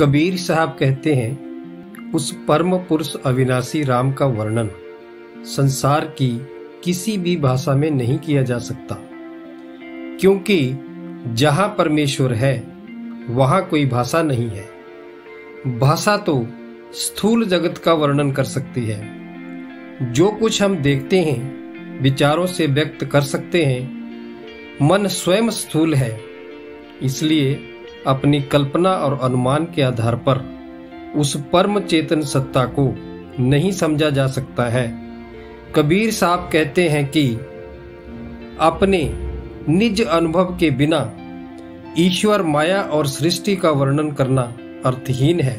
कबीर साहब कहते हैं, उस परम पुरुष अविनाशी राम का वर्णन संसार की किसी भी भाषा में नहीं किया जा सकता, क्योंकि जहां परमेश्वर है वहां कोई भाषा नहीं है। भाषा तो स्थूल जगत का वर्णन कर सकती है। जो कुछ हम देखते हैं, विचारों से व्यक्त कर सकते हैं। मन स्वयं स्थूल है, इसलिए अपनी कल्पना और अनुमान के आधार पर उस परम चेतन सत्ता को नहीं समझा जा सकता है। कबीर साहब कहते हैं कि अपने निज अनुभव के बिना ईश्वर, माया और सृष्टि का वर्णन करना अर्थहीन है।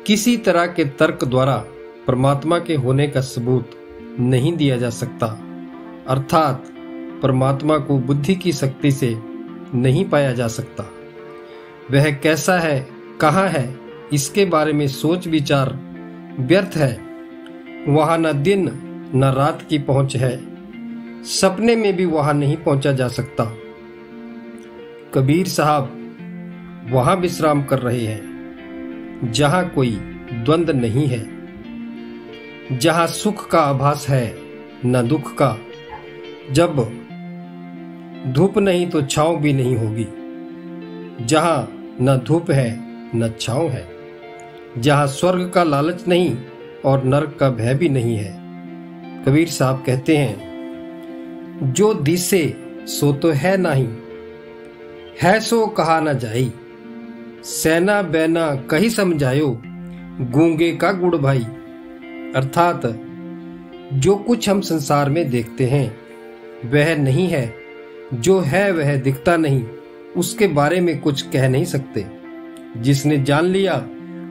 किसी तरह के तर्क द्वारा परमात्मा के होने का सबूत नहीं दिया जा सकता, अर्थात परमात्मा को बुद्धि की शक्ति से नहीं पाया जा सकता। वह कैसा है, कहाँ है, इसके बारे में सोच विचार व्यर्थ है। वहां न दिन न रात की पहुंच है, सपने में भी वहां नहीं पहुंचा जा सकता। कबीर साहब वहां विश्राम कर रहे हैं जहां कोई द्वंद नहीं है, जहां सुख का आभास है न दुख का। जब धूप नहीं तो छांव भी नहीं होगी, जहां न धूप है न छांव है, जहां स्वर्ग का लालच नहीं और नरक का भय भी नहीं है। कबीर साहब कहते हैं, जो दिसे सो तो है नहीं, है सो कहा न जाई। सेना बैना कही समझायो, गूंगे का गुड़ भाई। अर्थात जो कुछ हम संसार में देखते हैं वह नहीं है, जो है वह दिखता नहीं, उसके बारे में कुछ कह नहीं सकते। जिसने जान लिया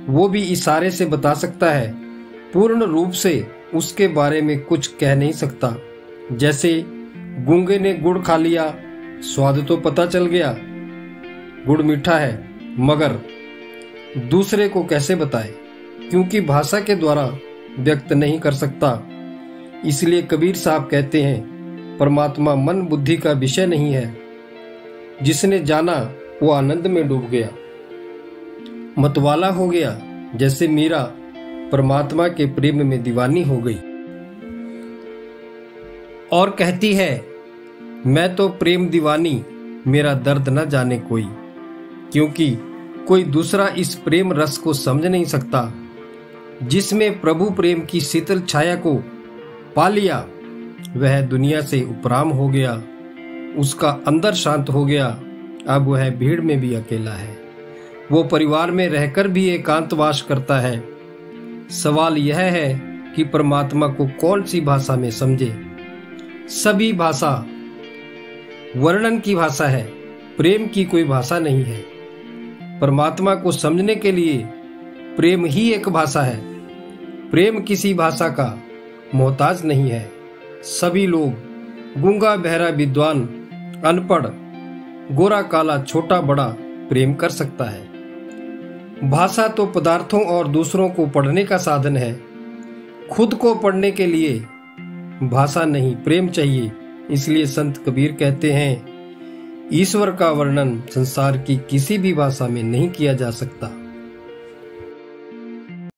वो भी इशारे से बता सकता है, पूर्ण रूप से उसके बारे में कुछ कह नहीं सकता। जैसे गूंगे ने गुड़ खा लिया, स्वाद तो पता चल गया, गुड़ मीठा है, मगर दूसरे को कैसे बताए, क्योंकि भाषा के द्वारा व्यक्त नहीं कर सकता। इसलिए कबीर साहब कहते हैं, परमात्मा मन बुद्धि का विषय नहीं है। जिसने जाना वो आनंद में डूब गया, मतवाला हो गया। जैसे मीरा परमात्मा के प्रेम में दीवानी हो गई और कहती है, मैं तो प्रेम दीवानी, मेरा दर्द न जाने कोई। क्योंकि कोई दूसरा इस प्रेम रस को समझ नहीं सकता। जिसमें प्रभु प्रेम की शीतल छाया को पा लिया वह दुनिया से उपराम हो गया, उसका अंदर शांत हो गया। अब वह भीड़ में भी अकेला है, वो परिवार में रहकर भी एकांतवास करता है। सवाल यह है कि परमात्मा को कौन सी भाषा में समझे। सभी भाषा वर्णन की भाषा है, प्रेम की कोई भाषा नहीं है। परमात्मा को समझने के लिए प्रेम ही एक भाषा है। प्रेम किसी भाषा का मोहताज नहीं है। सभी लोग, गूंगा बहरा विद्वान अनपढ़, गोरा काला छोटा बड़ा प्रेम कर सकता है। भाषा तो पदार्थों और दूसरों को पढ़ने का साधन है। खुद को पढ़ने के लिए भाषा नहीं, प्रेम चाहिए। इसलिए संत कबीर कहते हैं, ईश्वर का वर्णन संसार की किसी भी भाषा में नहीं किया जा सकता।